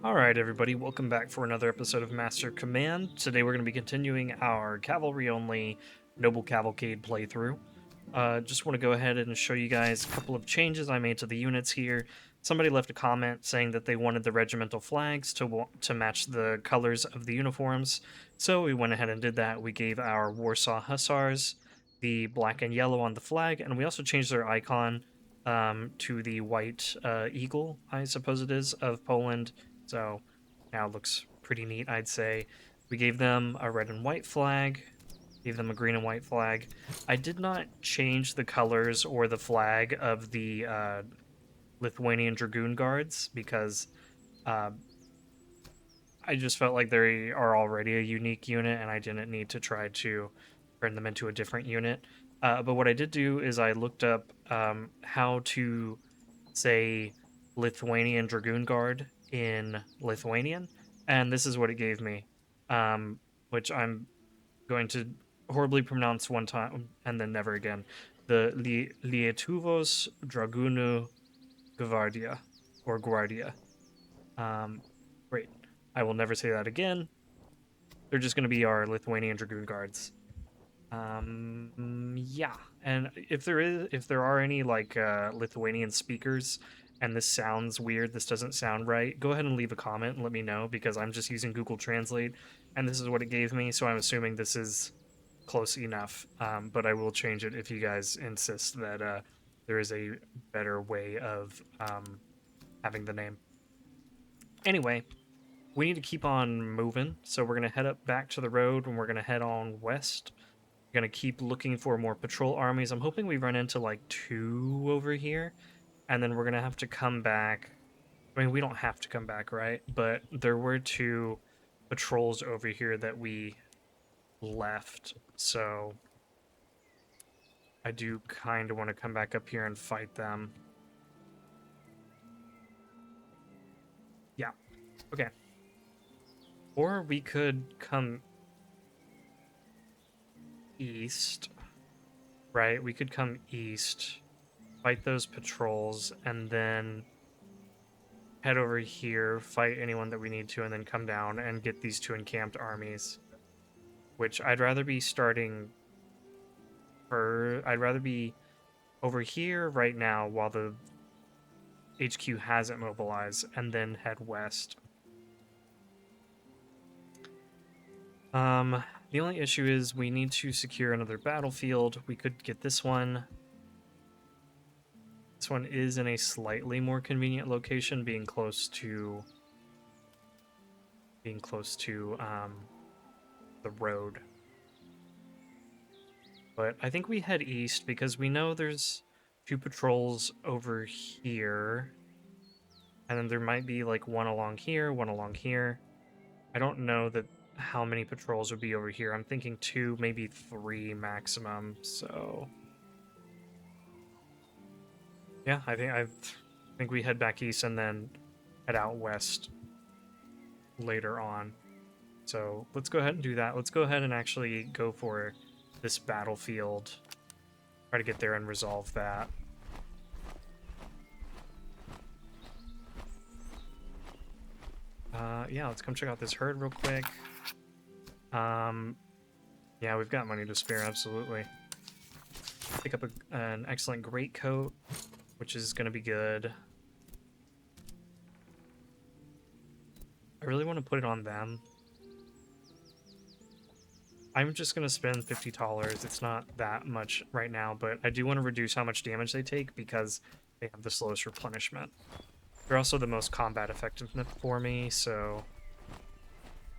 Alright everybody, welcome back for another episode of Master Command. Today we're going to be continuing our cavalry-only Noble Cavalcade playthrough. Just want to go ahead and show you guys a couple of changes I made to the units here. Somebody left a comment saying that they wanted the regimental flags to match the colors of the uniforms, so we went ahead and did that. We gave our Warsaw Hussars the black and yellow on the flag, and we also changed their icon to the white eagle, I suppose it is, of Poland. So now it looks pretty neat, I'd say. We gave them a red and white flag, gave them a green and white flag. I did not change the colors or the flag of the Lithuanian Dragoon Guards because I just felt like they are already a unique unit and I didn't need to try to turn them into a different unit. But what I did do is I looked up how to say Lithuanian Dragoon Guard in Lithuanian, and this is what it gave me, which I'm going to horribly pronounce one time and then never again. The Lietuvos Dragūnų Gvardia, or Guardia. Great. I will never say that again. They're just going to be our Lithuanian Dragoon Guards. Yeah, and if there are any like Lithuanian speakers and this sounds weird, this doesn't sound right, go ahead and leave a comment and let me know, because I'm just using Google Translate and this is what it gave me, so I'm assuming this is close enough. But I will change it if you guys insist that there is a better way of having the name. Anyway, we need to keep on moving, so we're gonna head up back to the road and we're gonna head on west. We're gonna keep looking for more patrol armies. I'm hoping we run into like 2 over here, and then we're gonna have to come back. I mean, we don't have to come back, right? But there were 2 patrols over here that we left, so I do kind of want to come back up here and fight them. Yeah, okay. Or we could come east, right? We could come east, fight those patrols, and then head over here, fight anyone that we need to, and then come down and get these 2 encamped armies. Which I'd rather be starting I'd rather be over here right now while the HQ hasn't mobilized, and then head west. The only issue is we need to secure another battlefield. We could get this one. This one is in a slightly more convenient location, being close to the road. But I think we head east because we know there's 2 patrols over here. And then there might be like one along here, one along here. I don't know how many patrols would be over here. I'm thinking 2, maybe 3 maximum, so yeah, I think we head back east and then head out west later on. So let's go ahead and do that. Let's go ahead and actually go for this battlefield. Try to get there and resolve that. Yeah, let's come check out this herd real quick. Yeah, we've got money to spare, absolutely. Pick up an excellent greatcoat, which is going to be good. I really want to put it on them. I'm just going to spend $50. It's not that much right now, but I do want to reduce how much damage they take because they have the slowest replenishment. They're also the most combat effectiveness for me, so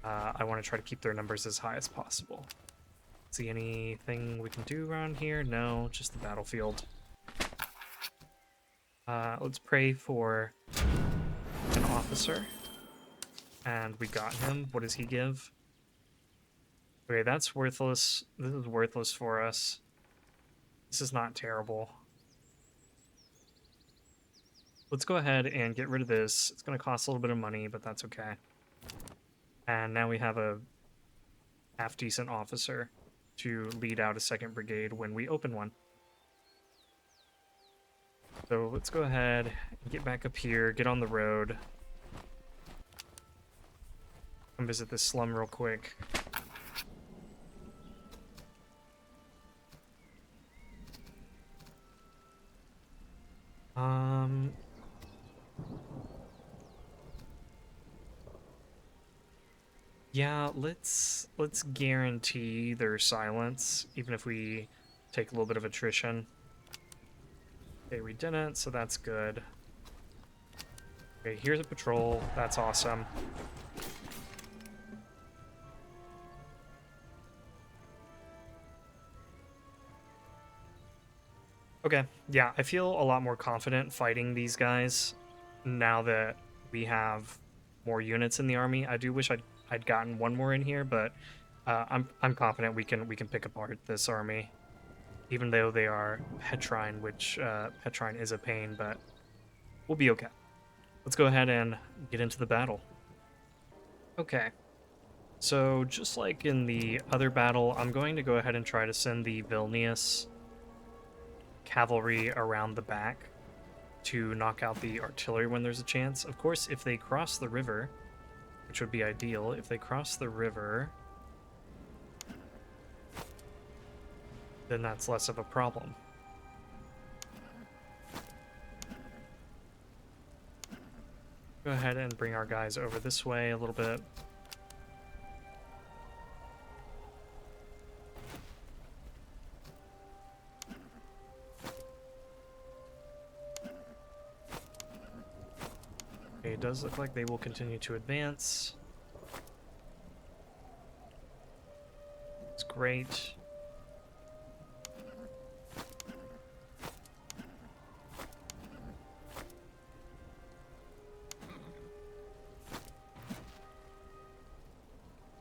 I want to try to keep their numbers as high as possible. See anything we can do around here? No, just the battlefield. Let's pray for an officer. And we got him. What does he give? Okay, that's worthless. This is worthless for us. This is not terrible. Let's go ahead and get rid of this. It's going to cost a little bit of money, but that's okay. And now we have a half-decent officer to lead out a 2nd brigade when we open one. So let's go ahead and get back up here, get on the road. visit this slum real quick. Yeah, let's guarantee their silence, even if we take a little bit of attrition. Okay, we didn't, so that's good. Okay, here's a patrol. That's awesome. Okay, yeah, I feel a lot more confident fighting these guys now that we have more units in the army. I do wish I'd gotten one more in here, but I'm confident we can pick apart this army, even though they are Petrine, which Petrine is a pain, but we'll be okay. Let's go ahead and get into the battle. Okay, so just like in the other battle, I'm going to go ahead and try to send the Vilnius cavalry around the back to knock out the artillery when there's a chance. Of course, if they cross the river, which would be ideal, if they cross the river, then that's less of a problem. Go ahead and bring our guys over this way a little bit. Okay, it does look like they will continue to advance. It's great.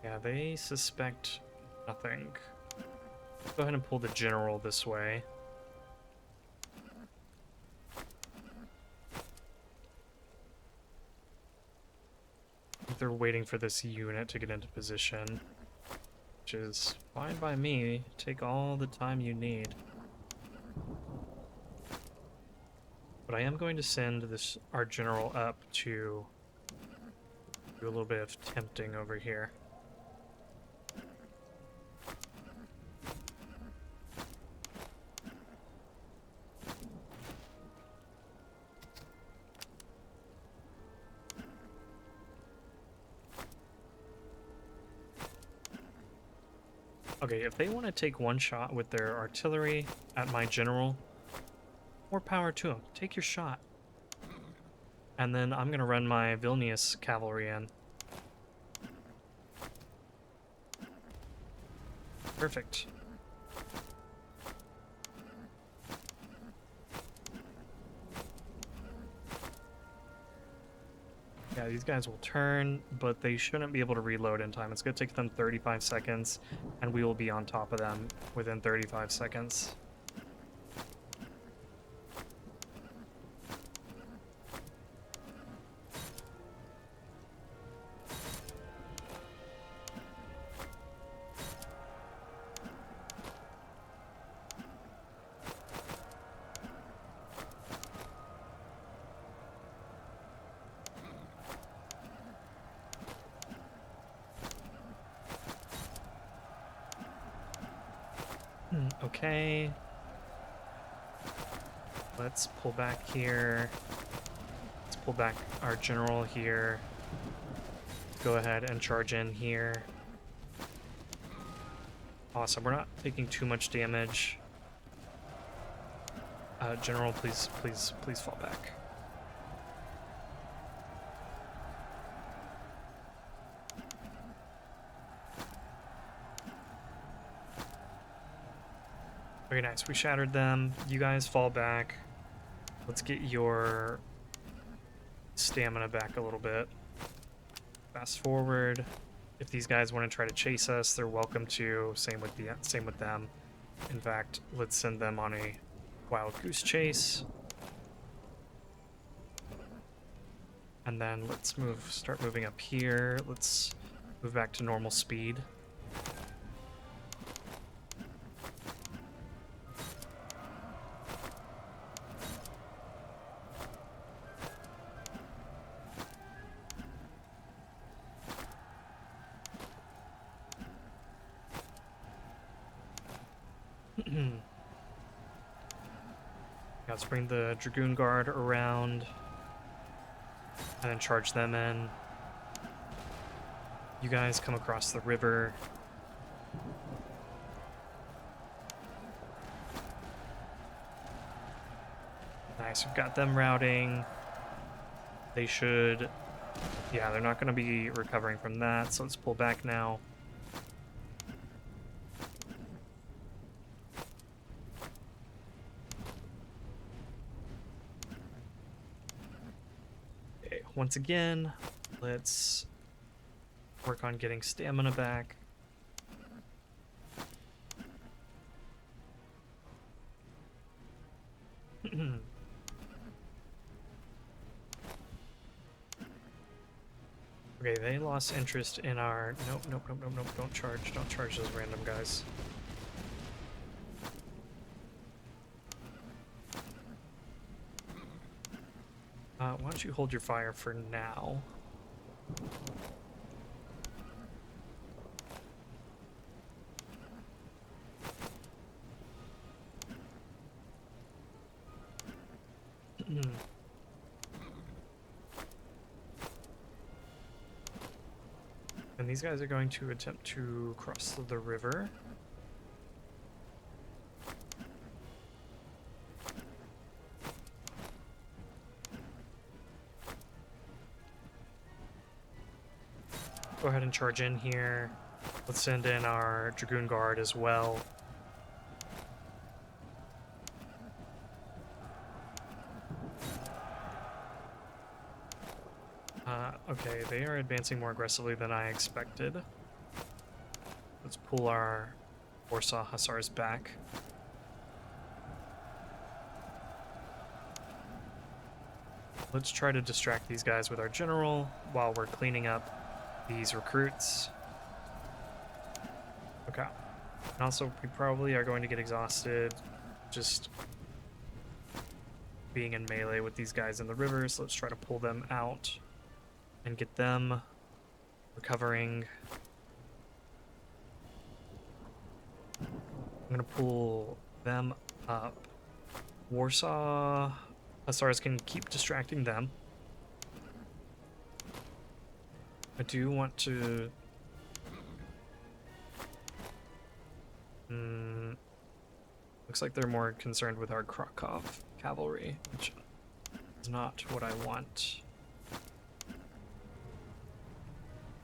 Yeah, they suspect nothing. Go ahead and pull the general this way. They're waiting for this unit to get into position, which is fine by me. Take all the time you need. But I am going to send our general up to do a little bit of tempting over here. Okay, if they want to take one shot with their artillery at my general, more power to them. Take your shot. And then I'm going to run my Vilnius cavalry in. Perfect. Yeah, these guys will turn, but they shouldn't be able to reload in time. It's going to take them 35 seconds, and we will be on top of them within 35 seconds. Okay. Let's pull back here. Let's pull back our general here. Go ahead and charge in here. Awesome. We're not taking too much damage. General, please fall back. Very nice. We shattered them. You guys fall back. Let's get your stamina back a little bit. Fast forward. If these guys want to try to chase us, they're welcome to. Same with them. In fact, let's send them on a wild goose chase. And then let's start moving up here. Let's move back to normal speed. Let's bring the Dragoon Guard around and then charge them in. You guys come across the river. Nice, we've got them routing. They should... Yeah, they're not going to be recovering from that, so let's pull back now. Okay, once again, let's work on getting stamina back. Okay, they lost interest in our... Nope, don't charge those random guys. Why don't you hold your fire for now? And these guys are going to attempt to cross the river. Go ahead and charge in here. Let's send in our Dragoon Guard as well. Okay, they are advancing more aggressively than I expected. Let's pull our Warsaw Hussars back. Let's try to distract these guys with our general while we're cleaning up these recruits. Okay. And also, we probably are going to get exhausted just being in melee with these guys in the river, so let's try to pull them out and get them recovering. I'm gonna pull them up. Warsaw Hussars can keep distracting them. I do want to... Looks like they're more concerned with our Krakow cavalry, which is not what I want.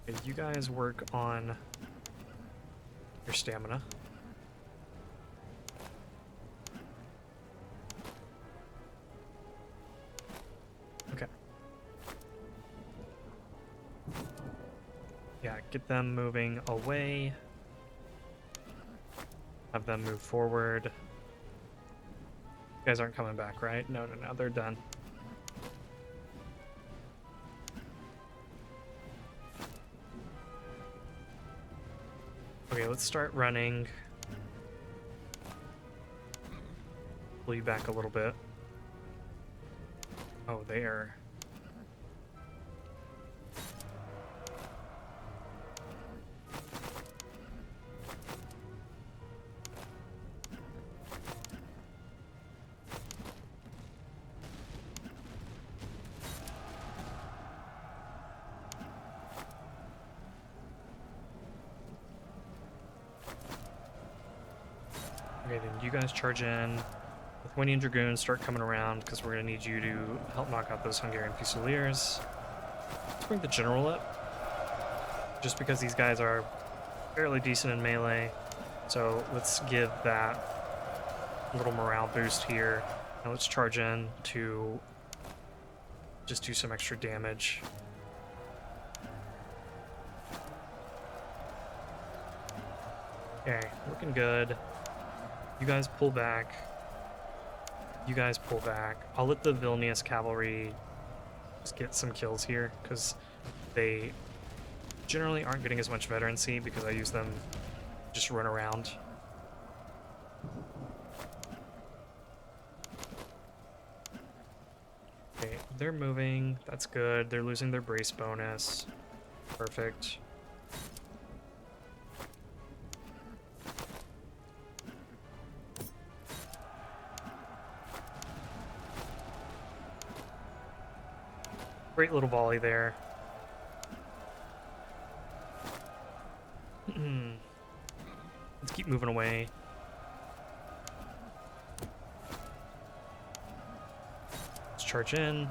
Okay, you guys work on your stamina. Okay. Yeah, get them moving away. Have them move forward. You guys aren't coming back, right? No, they're done. Okay, let's start running. Pull you back a little bit. Oh, there. Okay, then you guys charge in. Lithuanian Dragoons start coming around because we're going to need you to help knock out those Hungarian Fusiliers. Let's bring the general up, just because these guys are fairly decent in melee. So let's give that a little morale boost here. Now let's charge in to just do some extra damage. Okay, looking good. You guys pull back. You guys pull back. I'll let the Vilnius cavalry just get some kills here, because they generally aren't getting as much veterancy because I use them just run around. Okay, they're moving. That's good. They're losing their brace bonus. Perfect. Great little volley there. Let's keep moving away. Let's charge in.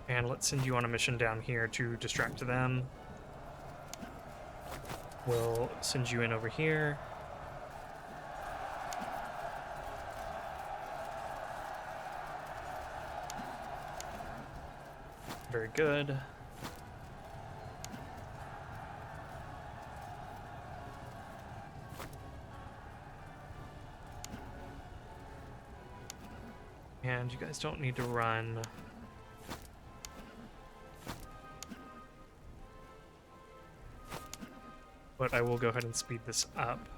And let's send you on a mission down here to distract them. We'll send you in over here. Very good. And you guys don't need to run. But I will go ahead and speed this up.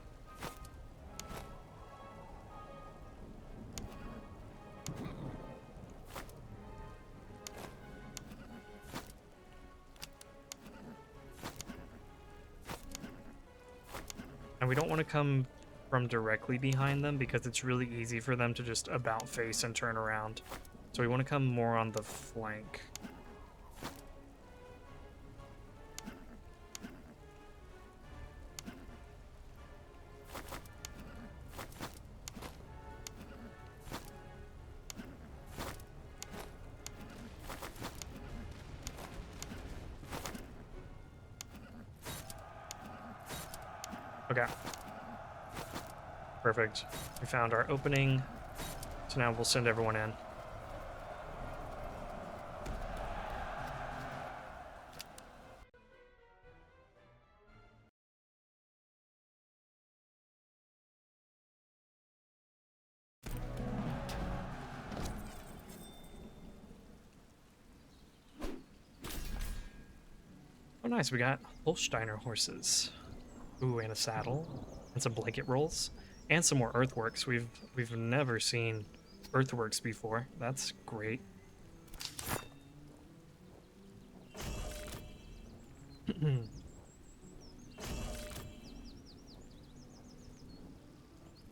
And we don't want to come from directly behind them because it's really easy for them to just about face and turn around. So we want to come more on the flank. Okay. Perfect. We found our opening. So now we'll send everyone in. Oh nice, we got Holsteiner horses. Ooh, and a saddle, and some blanket rolls, and some more earthworks. We've never seen earthworks before. That's great.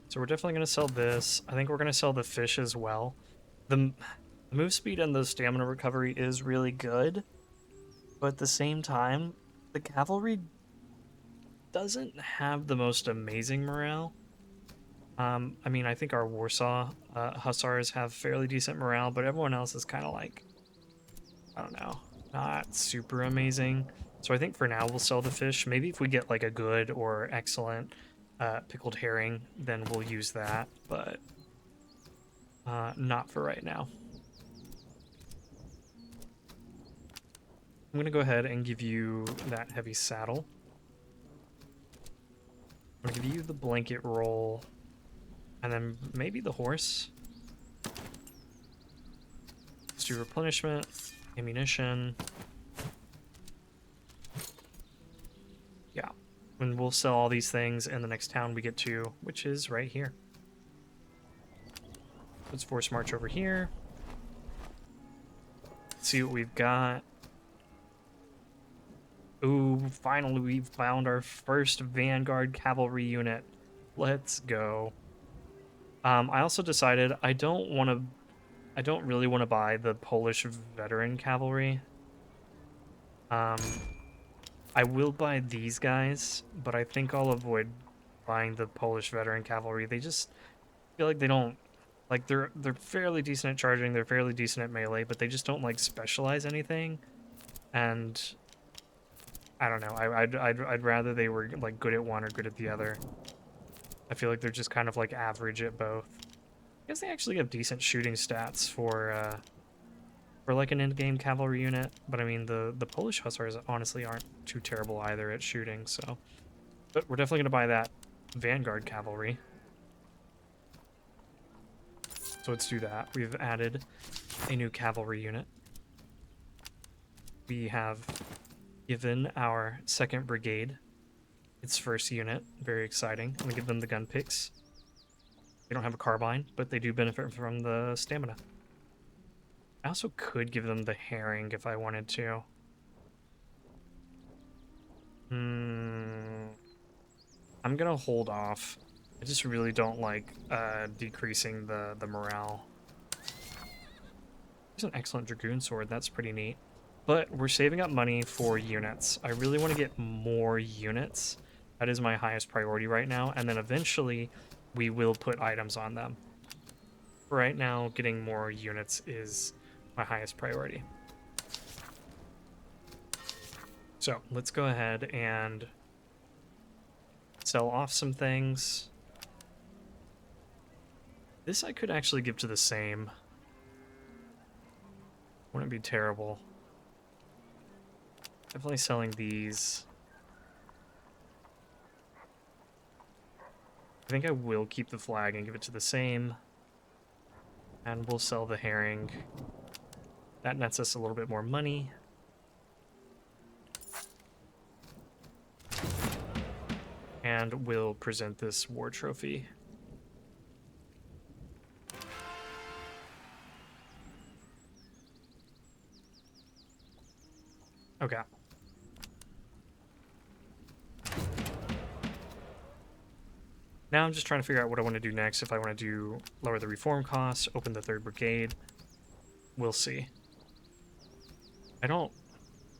So we're definitely going to sell this. I think we're going to sell the fish as well. The move speed and the stamina recovery is really good, but at the same time, the cavalry doesn't have the most amazing morale. I mean, I think our Warsaw Hussars have fairly decent morale, but everyone else is kind of like, I don't know, not super amazing. So I think for now we'll sell the fish. Maybe if we get like a good or excellent pickled herring, then we'll use that, but not for right now. I'm gonna go ahead and give you that heavy saddle. I'm gonna give you the blanket roll, and then maybe the horse. Let's do replenishment, ammunition. Yeah, and we'll sell all these things in the next town we get to, which is right here. Let's force march over here. See what we've got. Ooh, finally we've found our first Vanguard cavalry unit. Let's go. I also decided I don't really want to buy the Polish veteran cavalry. I will buy these guys, but I think I'll avoid buying the Polish veteran cavalry. They just feel like they don't, like they're fairly decent at charging, they're fairly decent at melee, but they just don't like specialize anything. And I don't know. I'd rather they were like good at one or good at the other. I feel like they're just kind of like average at both. I guess they actually have decent shooting stats for like an end-game cavalry unit, but I mean the Polish Hussars honestly aren't too terrible either at shooting. So, but we're definitely gonna buy that Vanguard cavalry. So let's do that. We've added a new cavalry unit. We have given our 2nd Brigade its first unit. Very exciting. I'm gonna give them the gun picks. They don't have a carbine, but they do benefit from the stamina. I also could give them the herring if I wanted to. I'm gonna hold off. I just really don't like decreasing the morale. There's an excellent Dragoon sword. That's pretty neat. But we're saving up money for units. I really want to get more units. That is my highest priority right now. And then eventually we will put items on them. Right now, getting more units is my highest priority. So let's go ahead and sell off some things. This I could actually give to the same. Wouldn't be terrible. Definitely selling these. I think I will keep the flag and give it to the same. And we'll sell the herring. That nets us a little bit more money. And we'll present this war trophy. Okay. Now I'm just trying to figure out what I want to do next. If I want to do lower the reform costs, open the 3rd Brigade. We'll see.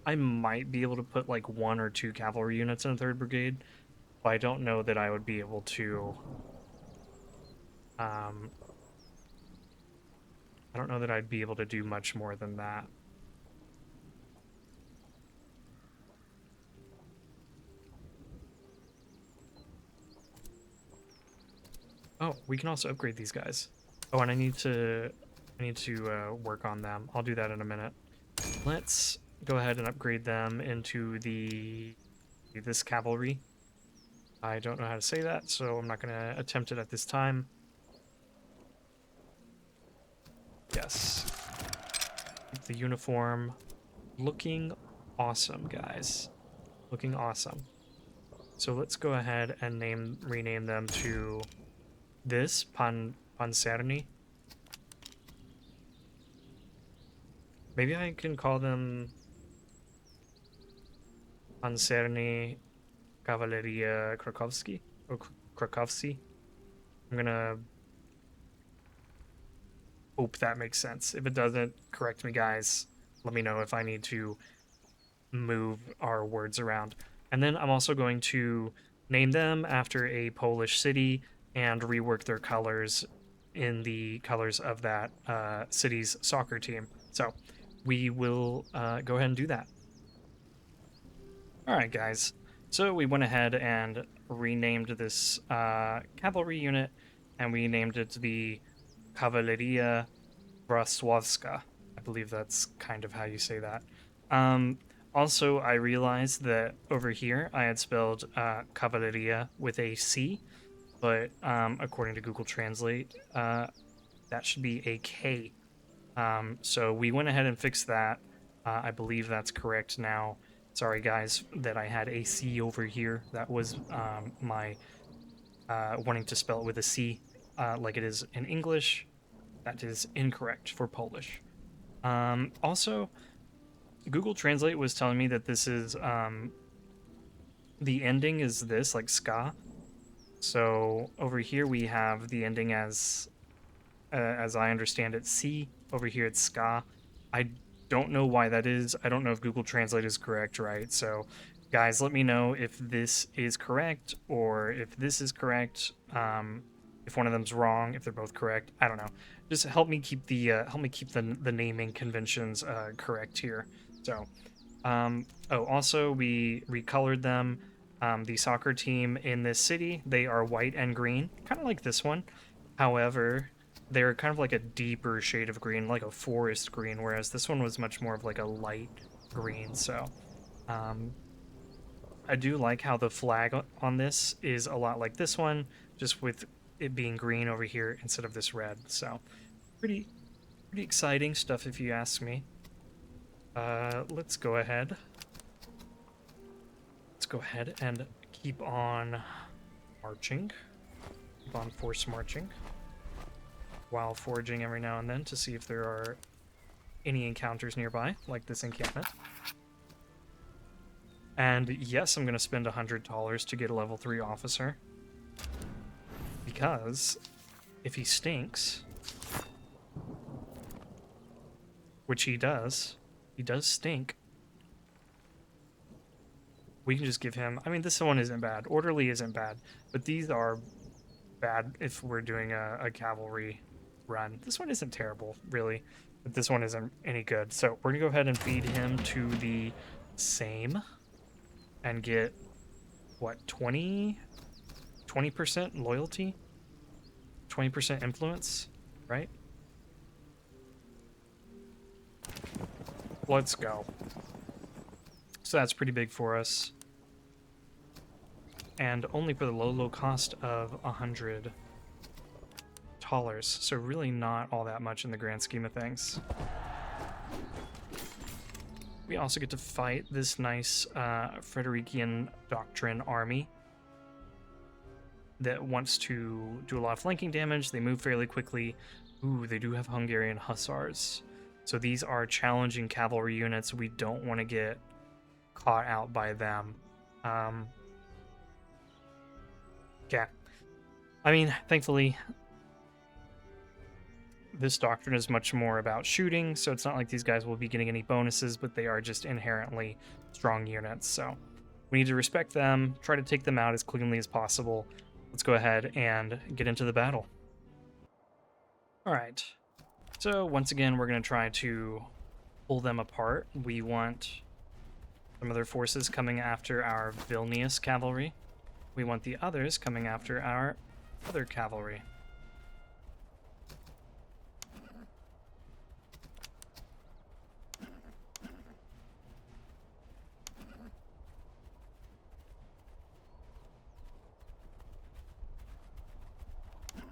I might be able to put like 1 or 2 cavalry units in a 3rd Brigade, but I don't know that I would be able to, I don't know that I'd be able to do much more than that. Oh, we can also upgrade these guys. Oh, and I need to work on them. I'll do that in a minute. Let's go ahead and upgrade them into this cavalry. I don't know how to say that, so I'm not going to attempt it at this time. Yes. The uniform looking awesome, guys. Looking awesome. So let's go ahead and rename them to this Pancerni. Maybe I can call them Pancerni Cavalleria Krakowski or Krakowski. I'm gonna hope that makes sense. If it doesn't, correct me, guys. Let me know if I need to move our words around. And then I'm also going to name them after a Polish city and rework their colors in the colors of that city's soccer team. So we will go ahead and do that. All right, guys. So we went ahead and renamed this cavalry unit, and we named it the Cavalleria Wrocławska. I believe that's kind of how you say that. Also, I realized that over here I had spelled Cavalleria with a C, but according to Google Translate, that should be a K. So we went ahead and fixed that. I believe that's correct now. Sorry, guys, that I had a C over here. That was my wanting to spell it with a C like it is in English. That is incorrect for Polish. Also, Google Translate was telling me that this is the ending is this, like ska. So over here we have the ending as I understand it, C. Over here it's ska. I don't know why that is. I don't know if Google Translate is correct, right? So guys, let me know if this is correct or if this is correct. If one of them's wrong, if they're both correct, I don't know. Just help me keep the naming conventions correct here. So, also we recolored them. The soccer team in this city, they are white and green, kind of like this one. However, they're kind of like a deeper shade of green, like a forest green, whereas this one was much more of like a light green. So, I do like how the flag on this is a lot like this one, just with it being green over here instead of this red. So, pretty exciting stuff if you ask me. Let's go ahead. Let's go ahead and keep on marching. Keep on force marching. While foraging every now and then to see if there are any encounters nearby, like this encampment. And yes, I'm going to spend $100 to get a level 3 officer. Because if he stinks, which he does. He does stink. We can just give him... I mean, this one isn't bad. Orderly isn't bad. But these are bad if we're doing a cavalry run. This one isn't terrible, really. But this one isn't any good. So we're going to go ahead and feed him to the same. And get, what, 20% loyalty? 20% influence, right? Let's go. So that's pretty big for us. And only for the low cost of $100. So really not all that much in the grand scheme of things. We also get to fight this nice Frederikian Doctrine army that wants to do a lot of flanking damage. They move fairly quickly. Ooh, they do have Hungarian Hussars. So these are challenging cavalry units. We don't want to get caught out by them. Yeah. I mean, thankfully, this doctrine is much more about shooting, so it's not like these guys will be getting any bonuses, but they are just inherently strong units. So we need to respect them, try to take them out as cleanly as possible. Let's go ahead and get into the battle. All right. So once again, we're going to try to pull them apart. We want some other forces coming after our Vilnius cavalry. We want the others coming after our other cavalry.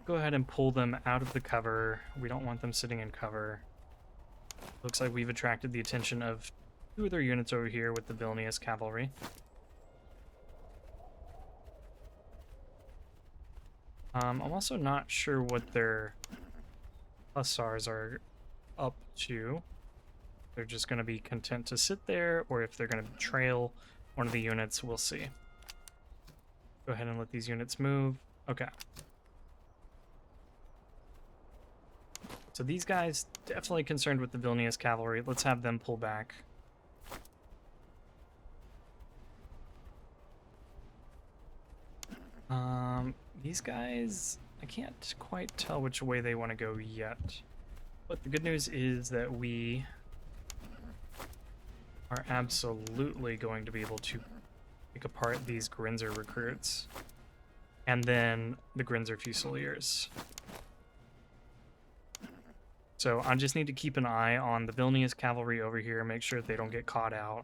Go ahead and pull them out of the cover. We don't want them sitting in cover. Looks like we've attracted the attention of two of their units over here with the Vilnius cavalry. I'm also not sure what their hussars are up to. They're just going to be content to sit there, or if they're going to trail one of the units, we'll see. Go ahead and let these units move. Okay. So these guys, definitely concerned with the Vilnius cavalry. Let's have them pull back. These guys, I can't quite tell which way they want to go yet. But the good news is that we are absolutely going to be able to pick apart these Grinzer recruits. And then the Grinzer Fusiliers. So I just need to keep an eye on the Vilnius cavalry over here, make sure they don't get caught out.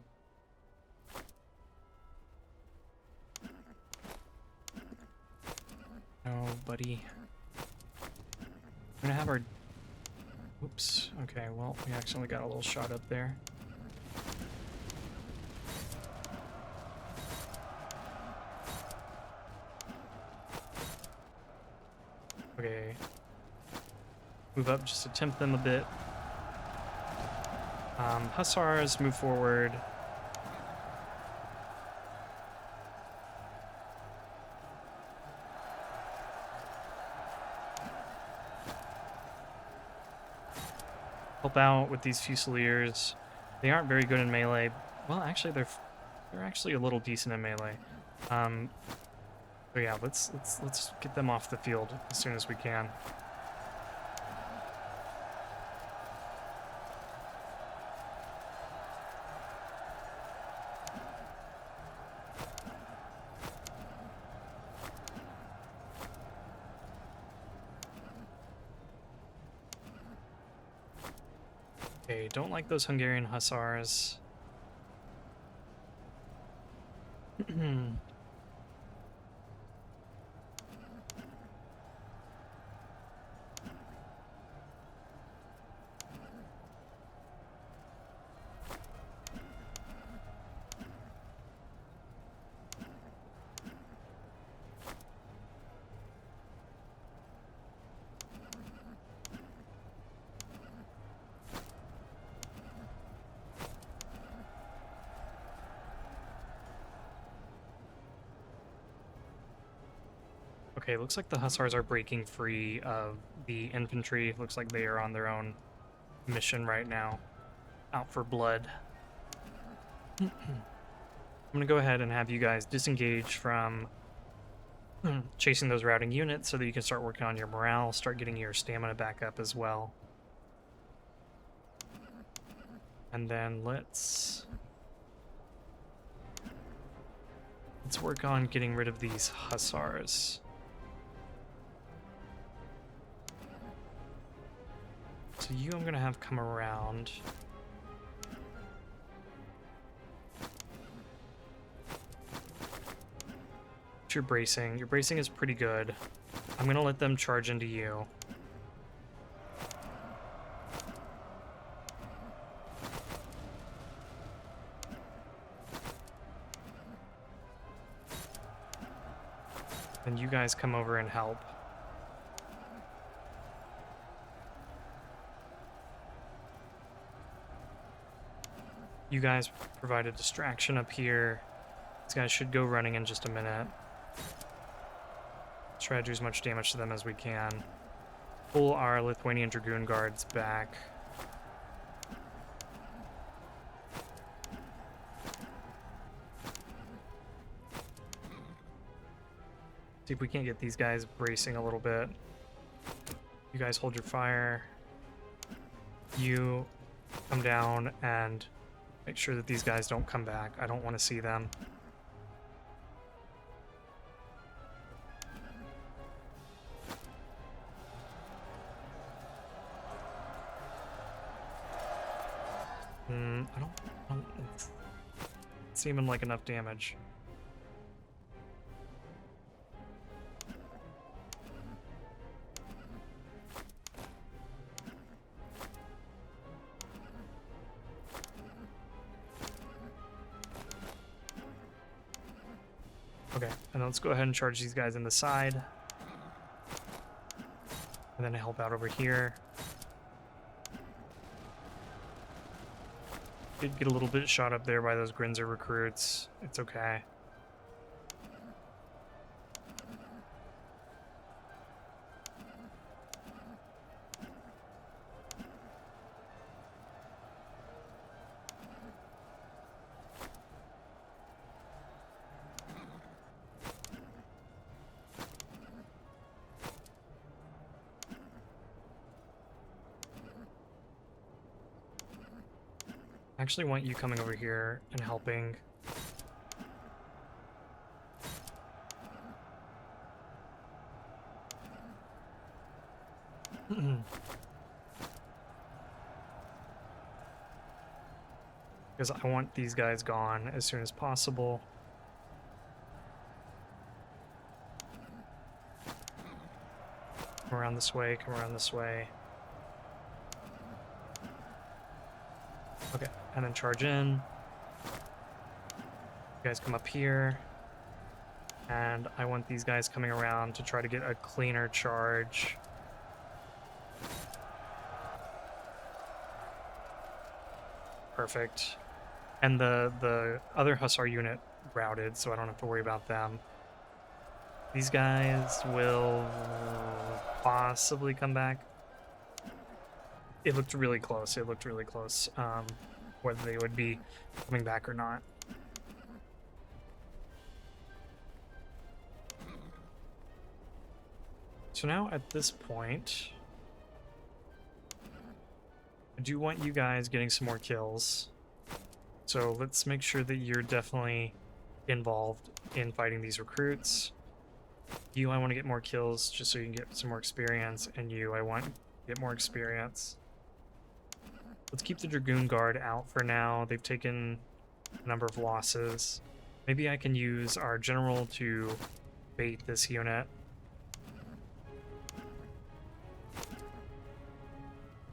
Oh, buddy. We're gonna have our... Oops. Okay, well, we accidentally got a little shot up there. Okay. Move up just to tempt them a bit. Hussars, move forward. Help out with these Fusiliers. They aren't very good in melee. Well, actually, they're actually a little decent in melee. So yeah, let's get them off the field as soon as we can. Okay, don't like those Hungarian Hussars. Okay, looks like the Hussars are breaking free of the infantry. Looks like they are on their own mission right now. out for blood. I'm going to go ahead and have you guys disengage from chasing those routing units so that you can start working on your morale, start getting your stamina back up as well. And then let's work on getting rid of these hussars. So you I'm going to have come around. Your bracing. Your bracing is pretty good. I'm going to let them charge into you. And you guys come over and help. You guys provide a distraction up here. These guys should go running in just a minute. Let's try to do as much damage to them as we can. Pull our Lithuanian Dragoon Guards back. See if we can't get these guys bracing a little bit. You guys hold your fire. You come down and make sure that these guys don't come back. I don't want to see them. I don't seeming like enough damage. Okay, and let's go ahead and charge these guys in the side. And then help out over here. Did get a little bit shot up there by those Grinzer recruits. It's okay. I actually want you coming over here and helping. Because I want these guys gone as soon as possible. Come around this way, come around this way. Okay, and then charge in. You guys come up here. And I want these guys coming around to try to get a cleaner charge. Perfect. And the other Hussar unit routed, so I don't have to worry about them. These guys will possibly come back. It looked really close. It looked really close, whether they would be coming back or not. So now at this point, I do want you guys getting some more kills. So let's make sure that you're definitely involved in fighting these recruits. You, I want to get more kills just so you can get some more experience, and you, I want to get more experience. Let's keep the Dragoon Guard out for now. They've taken a number of losses. Maybe I can use our general to bait this unit.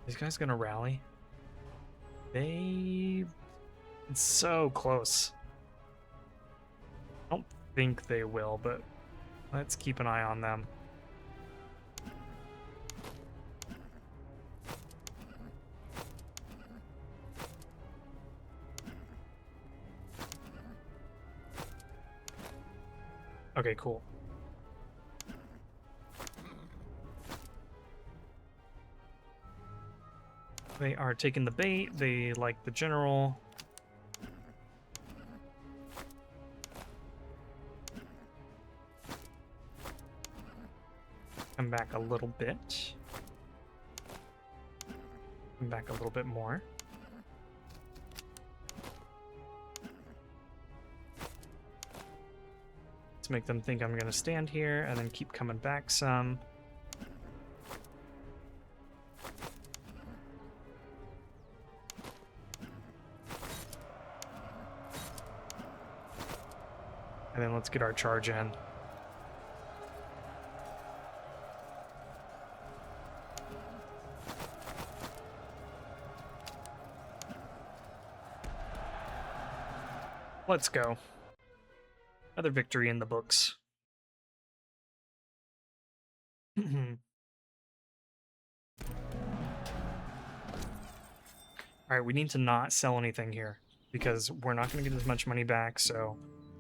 These guys gonna rally? It's so close. I don't think they will, but let's keep an eye on them. Okay, cool. They are taking the bait. They like the general. Come back a little bit. Come back a little bit more. Let's make them think I'm going to stand here and then keep coming back some. And then let's get our charge in. Let's go. Another victory in the books. Alright, we need to not sell anything here, because we're not going to get as much money back, so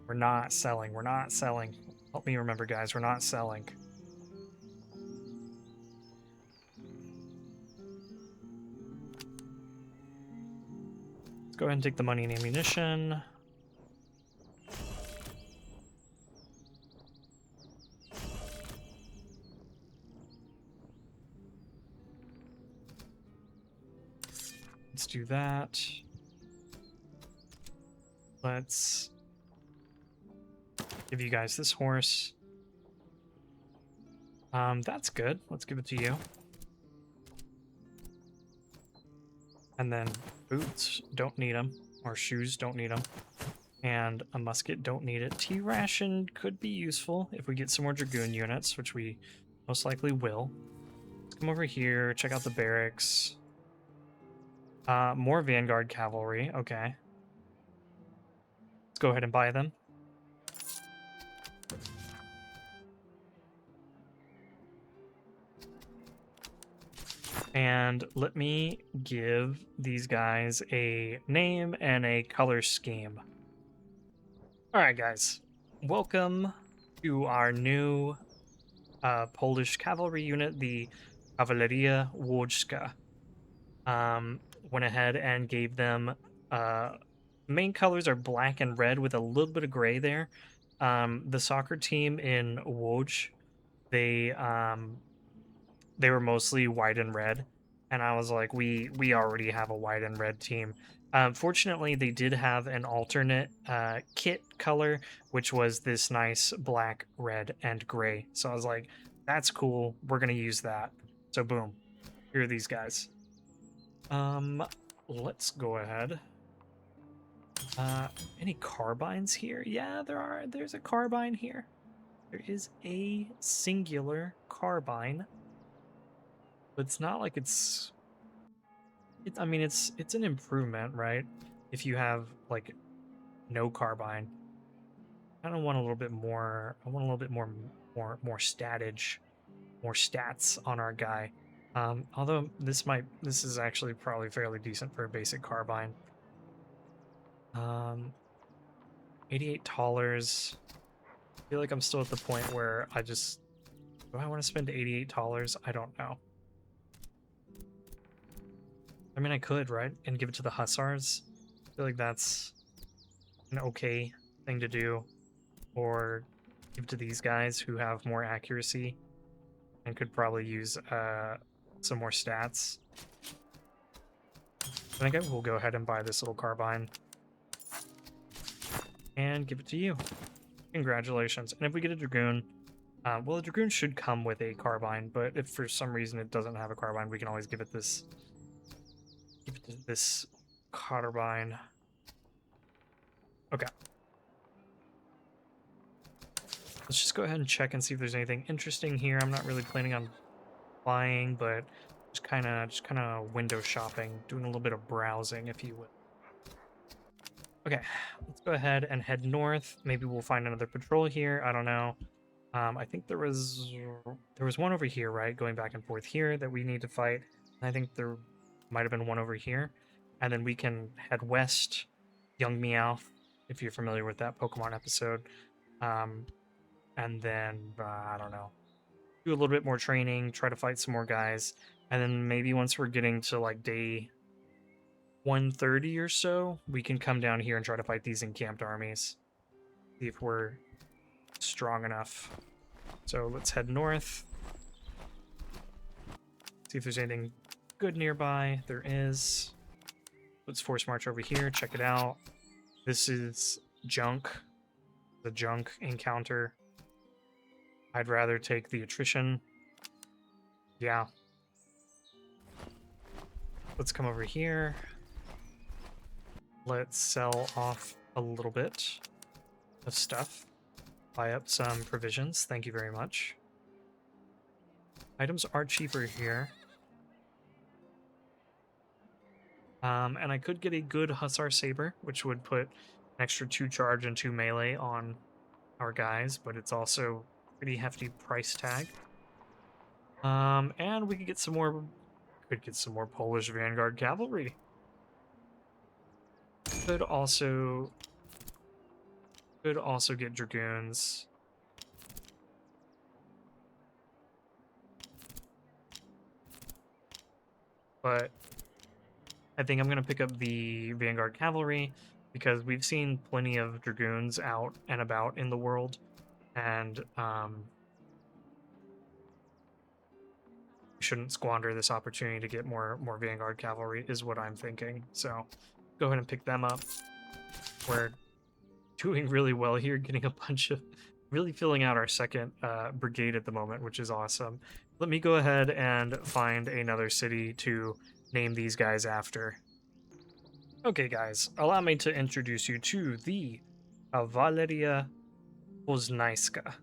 we're not selling. We're not selling. Help me remember, guys. We're not selling. Let's go ahead and take the money and ammunition. Let's do that. Let's give you guys this horse. That's good. Let's give it to you. And then boots, don't need them. Or shoes, don't need them. And a musket, don't need it. T-ration could be useful if we get some more dragoon units, which we most likely will. Let's come over here, check out the barracks. More Vanguard cavalry, okay. Let's go ahead and buy them. And let me give these guys a name and a color scheme. Alright guys, welcome to our new Polish cavalry unit, the Cavalryia Łódzka. Went ahead and gave them main colors are black and red with a little bit of gray there. The soccer team in Łódź, they were mostly white and red, and I was like, we already have a white and red team. Fortunately, they did have an alternate kit color, which was this nice black, red, and gray. So I was like, that's cool. We're gonna use that. So boom, here are these guys. Let's go ahead. Any carbines here? Yeah, there's a carbine here. There is a singular carbine. But it's not like I mean, it's an improvement, right? If you have, like, no carbine. I don't want a little bit more, I want a little bit more statage, more stats on our guy. Although this is actually probably fairly decent for a basic carbine. $88. I feel like I'm still at the point where do I want to spend $88? I don't know. I mean, I could, right? And give it to the hussars. I feel like that's an okay thing to do. Or give it to these guys who have more accuracy and could probably use some more stats. I think I will go ahead and buy this little carbine and give it to you. Congratulations. And if we get a dragoon, well, the dragoon should come with a carbine, but if for some reason it doesn't have a carbine, we can always give it this carbine. Okay. Let's just go ahead and check and see if there's anything interesting here. I'm not really planning on buying, but just kind of window shopping, doing a little bit of browsing, if you will. Okay, let's go ahead and head north. Maybe we'll find another patrol here. I don't know. I think there was one over here, right? Going back and forth here that we need to fight. I think there might have been one over here. And then we can head west, Young Meowth, if you're familiar with that Pokemon episode. And then, I don't know, do a little bit more training, try to fight some more guys. And then maybe once we're getting to like day 130 or so, we can come down here and try to fight these encamped armies. See if we're strong enough. So let's head north. See if there's anything good nearby. There is. Let's force march over here, check it out. This is junk. The junk encounter. I'd rather take the attrition. Yeah. Let's come over here. Let's sell off a little bit of stuff. Buy up some provisions. Thank you very much. Items are cheaper here. And I could get a good Hussar Saber, which would put an extra 2 charge and 2 melee on our guys, but it's also pretty hefty price tag. And we could get some more Polish Vanguard Cavalry. Could also get Dragoons. But I think I'm going to pick up the Vanguard Cavalry because we've seen plenty of Dragoons out and about in the world, and we shouldn't squander this opportunity to get more Vanguard Cavalry is what I'm thinking. So go ahead and pick them up. We're doing really well here, getting a bunch of... really filling out our second brigade at the moment, which is awesome. Let me go ahead and find another city to name these guys after. Okay, guys, allow me to introduce you to the Cavalleria Poznajska.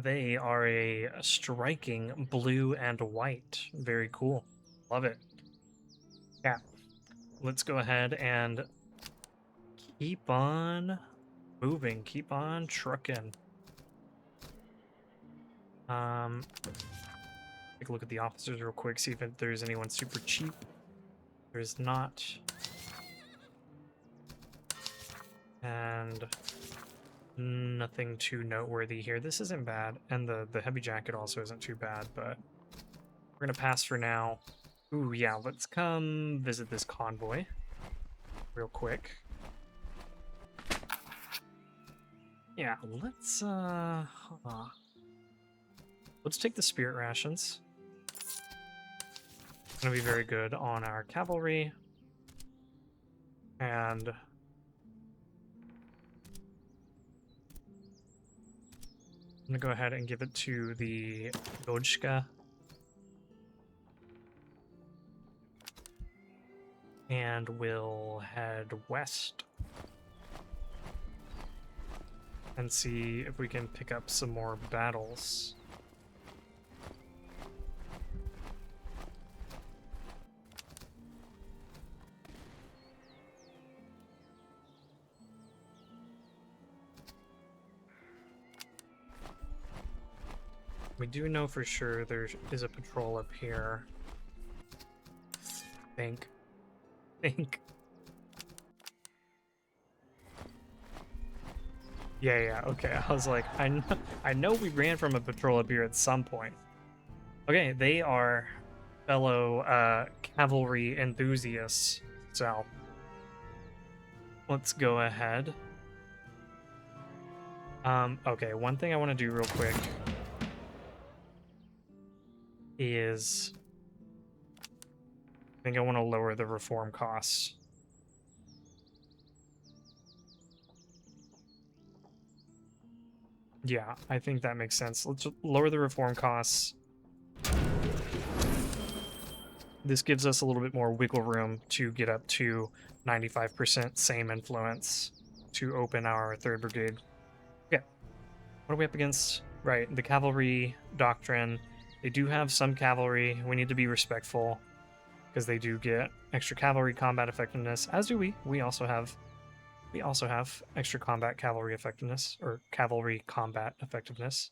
They are a striking blue and white. Very cool. Love it. Yeah. Let's go ahead and keep on moving. Keep on trucking. Take a look at the officers real quick, see if there's anyone super cheap. There's not. And nothing too noteworthy here. This isn't bad, and the heavy jacket also isn't too bad, but we're gonna pass for now. Ooh, yeah, let's come visit this convoy real quick. Yeah, let's take the spirit rations. It's gonna be very good on our cavalry. And I'm gonna go ahead and give it to the Dojka. And we'll head west and see if we can pick up some more battles. We do know for sure there is a patrol up here. Think. Yeah, okay. I was like, I know we ran from a patrol up here at some point. Okay, they are fellow cavalry enthusiasts, so let's go ahead. Okay, one thing I want to do real quick is I think I want to lower the reform costs. Yeah, I think that makes sense. Let's lower the reform costs. This gives us a little bit more wiggle room to get up to 95% same influence to open our 3rd Brigade. Okay, what are we up against? Right, the cavalry doctrine. They do have some cavalry. We need to be respectful because they do get extra cavalry combat effectiveness, as do we. We also have extra combat cavalry effectiveness, or cavalry combat effectiveness.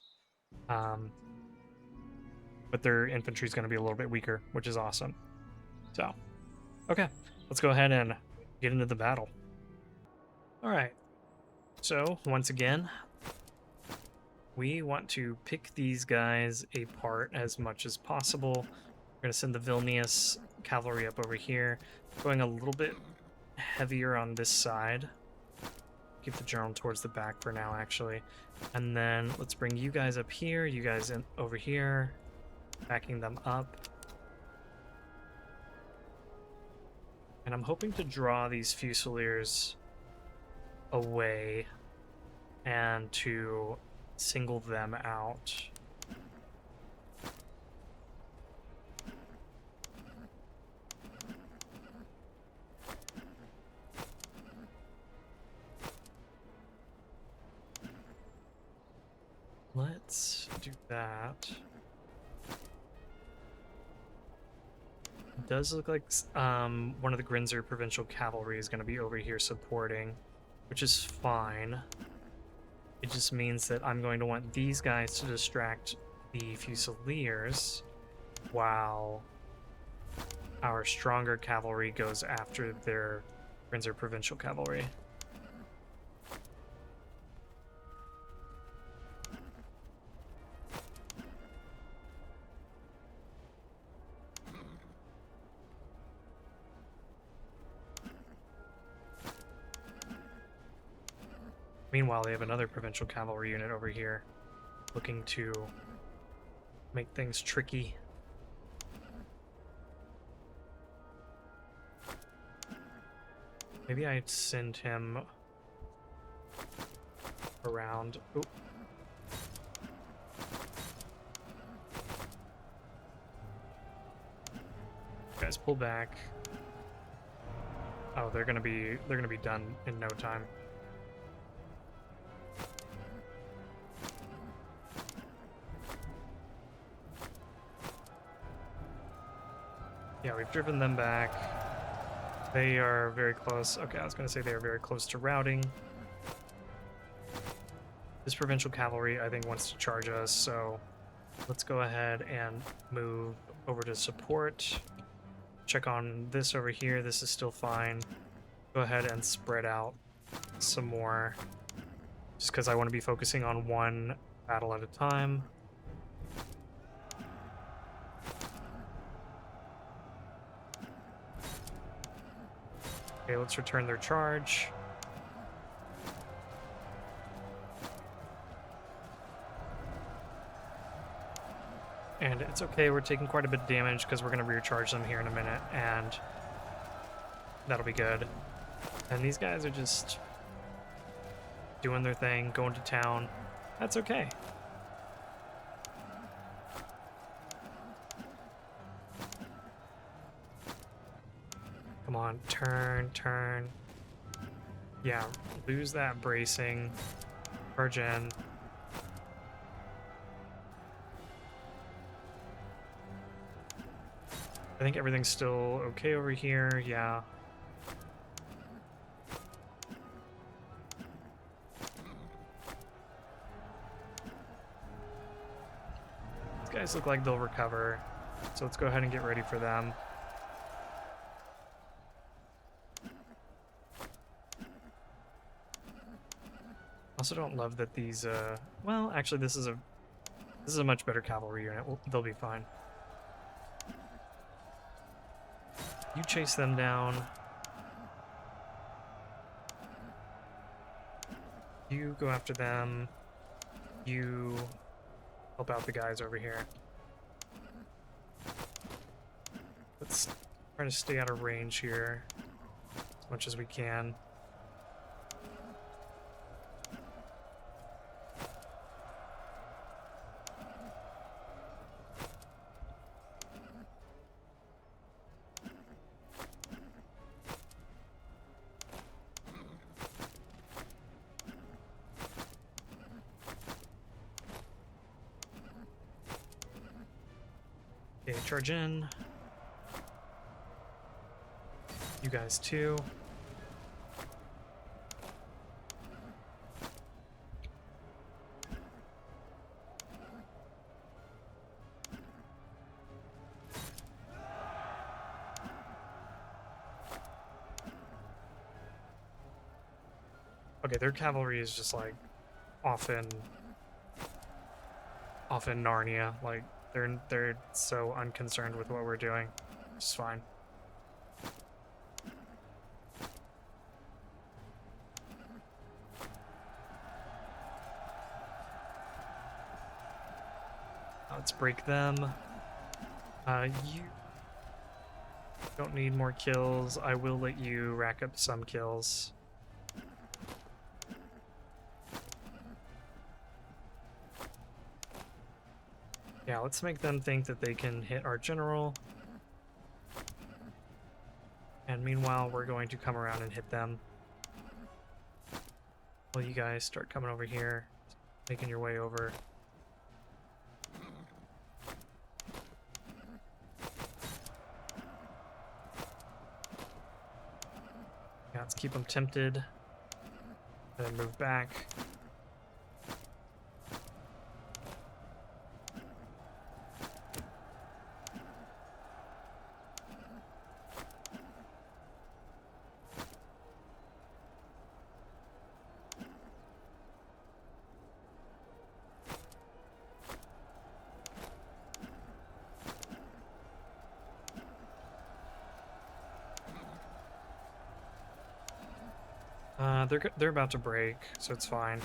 But their infantry is going to be a little bit weaker, which is awesome. So, okay, let's go ahead and get into the battle. All right. So, once again, we want to pick these guys apart as much as possible. We're gonna send the Vilnius cavalry up over here, going a little bit heavier on this side. Keep the general towards the back for now, actually. And then let's bring you guys up here, you guys in over here, backing them up. And I'm hoping to draw these Fusiliers away and to single them out. Let's do that. It does look like one of the Grinzer Provincial Cavalry is going to be over here supporting, which is fine. It just means that I'm going to want these guys to distract the Fusiliers while our stronger cavalry goes after their Grinzer Provincial Cavalry. Meanwhile, they have another provincial cavalry unit over here looking to make things tricky. Maybe I'd send him around. Ooh. Guys, pull back. Oh, they're gonna be done in no time. Yeah, we've driven them back. They are very close. Okay, I was going to say they are very close to routing. This provincial cavalry, I think, wants to charge us, so let's go ahead and move over to support. Check on this over here. This is still fine. Go ahead and spread out some more, just because I want to be focusing on one battle at a time. Okay, let's return their charge. And it's okay, we're taking quite a bit of damage because we're going to recharge them here in a minute, and that'll be good. And these guys are just doing their thing, going to town. That's okay. Come on, turn. Yeah, lose that bracing. Charge in. I think everything's still okay over here, yeah. These guys look like they'll recover, so let's go ahead and get ready for them. Also don't love that these well, actually this is a much better cavalry unit. They'll be fine. You chase them down. You go after them. You help out the guys over here. Let's try to stay out of range here as much as we can. Okay, charge in. You guys too. Okay, their cavalry is just like off in Narnia, like They're so unconcerned with what we're doing. It's fine. Let's break them. You don't need more kills. I will let you rack up some kills. Yeah, let's make them think that they can hit our general. And meanwhile, we're going to come around and hit them. Well, you guys start coming over here, making your way over. Yeah, let's keep them tempted. And then move back. They're about to break, so it's fine.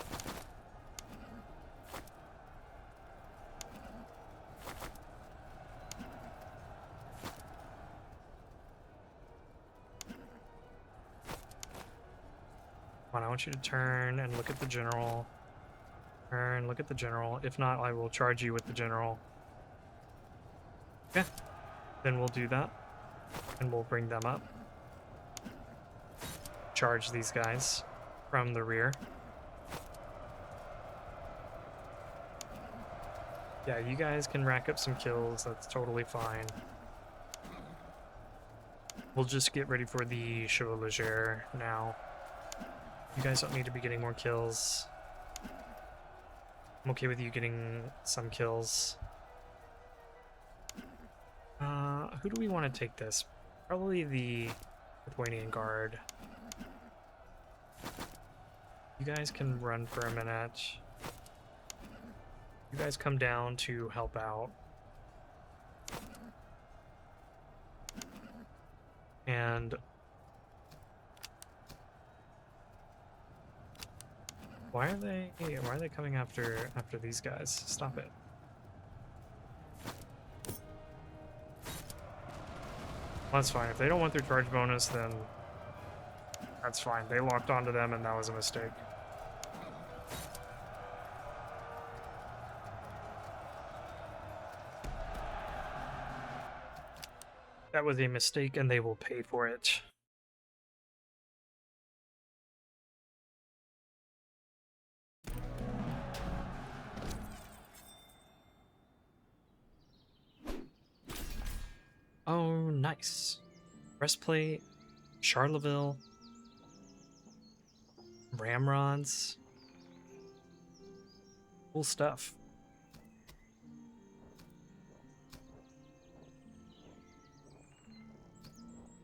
Come on, I want you to turn and look at the general. Turn, look at the general. If not, I will charge you with the general. Okay, then we'll do that, and we'll bring them up. Charge these guys from the rear. Yeah, you guys can rack up some kills. That's totally fine. We'll just get ready for the Chevalier now. You guys don't need to be getting more kills. I'm okay with you getting some kills. Who do we want to take this? Probably the Lithuanian Guard. You guys can run for a minute. You guys come down to help out. And why are they coming after these guys? Stop it. Well, that's fine. If they don't want their charge bonus, then that's fine. They locked onto them and that was a mistake. That was a mistake and they will pay for it. Oh, nice. Breastplate, Charleville, ramrods. Cool stuff.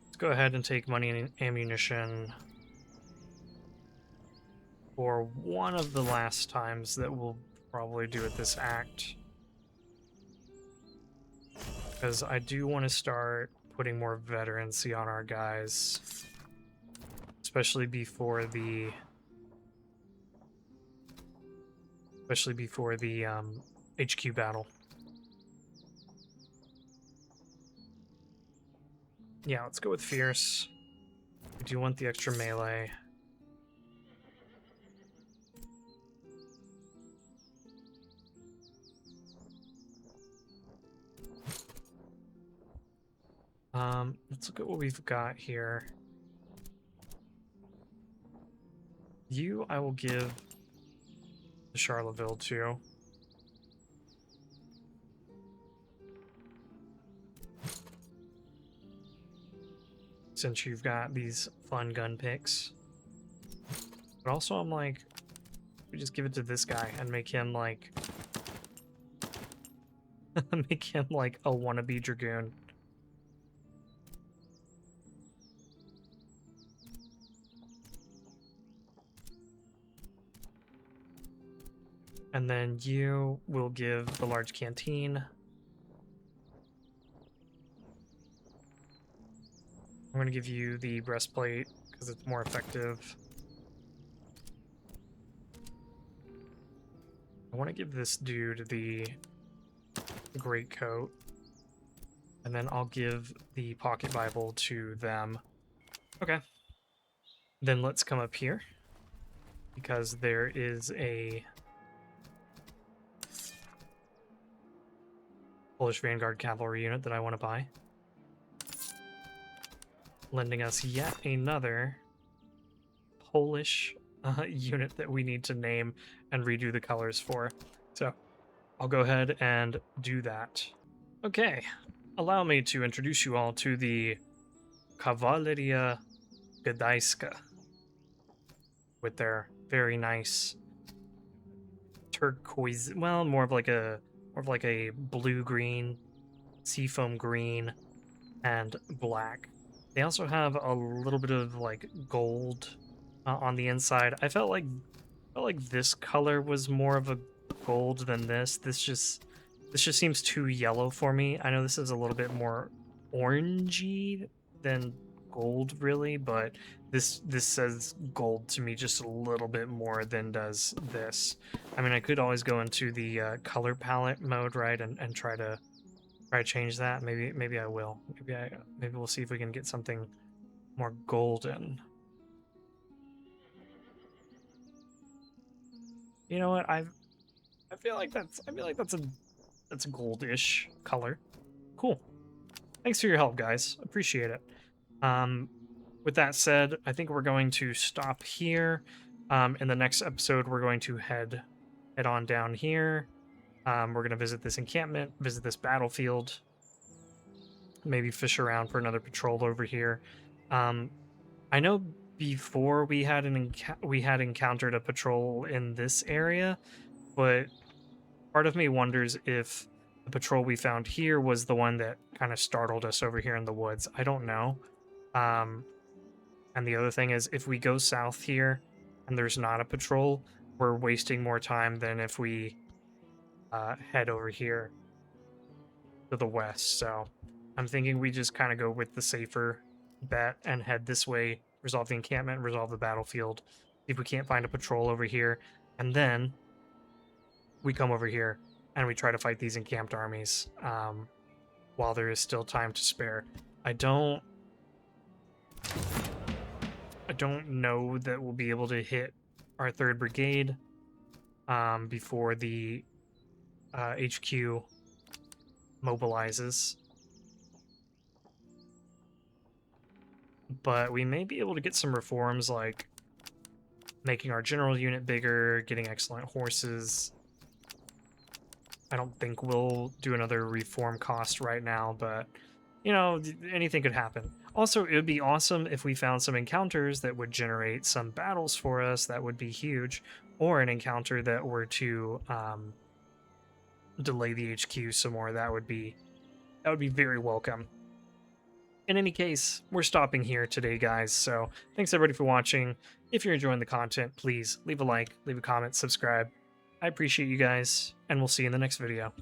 Let's go ahead and take money and ammunition for one of the last times that we'll probably do at this act. Because I do want to start putting more veterancy on our guys. Especially before the HQ battle. Yeah, let's go with Fierce. We do want the extra melee. Let's look at what we've got here. You, I will give the Charleville to. Since you've got these fun gun picks. But also I'm like, we just give it to this guy and make him like make him like a wannabe dragoon. And then you will give the large canteen I'm going to give you the breastplate because it's more effective. I want to give this dude the greatcoat. And then I'll give the pocket Bible to them. Okay. Then let's come up here. Because there is a Polish Vanguard Cavalry unit that I want to buy. Lending us yet another Polish unit that we need to name and redo the colors for. So I'll go ahead and do that. Okay, allow me to introduce you all to the Cavalry Gdańska with their very nice turquoise, well, more of like a blue-green, seafoam green, and black. They also have a little bit of like gold on the inside. I felt like this color was more of a gold than this. This just seems too yellow for me. I know this is a little bit more orangey than gold, really, but this says gold to me just a little bit more than does this. I mean, I could always go into the color palette mode, right, and try to change that. Maybe I will. Maybe we'll see if we can get something more golden. You know what? I feel like that's a goldish color. Cool. Thanks for your help, guys. Appreciate it. With that said, I think we're going to stop here. In the next episode, we're going to head on down here. We're going to visit this encampment, visit this battlefield, maybe fish around for another patrol over here. I know before we had encountered a patrol in this area, but part of me wonders if the patrol we found here was the one that kind of startled us over here in the woods. I don't know. And the other thing is, if we go south here and there's not a patrol, we're wasting more time than if we head over here to the west. So I'm thinking we just kind of go with the safer bet and head this way, resolve the encampment, resolve the battlefield, see if we can't find a patrol over here, and then we come over here and we try to fight these encamped armies while there is still time to spare. I don't know that we'll be able to hit our 3rd Brigade before the HQ mobilizes. But we may be able to get some reforms, like making our general unit bigger, getting excellent horses. I don't think we'll do another reform cost right now, but, you know, anything could happen. Also, it would be awesome if we found some encounters that would generate some battles for us. That would be huge. Or an encounter that were to delay the HQ some more. That would be very welcome. In any case, we're stopping here today, guys. So thanks everybody for watching. If you're enjoying the content, please leave a like, leave a comment, subscribe. I appreciate you guys, and we'll see you in the next video.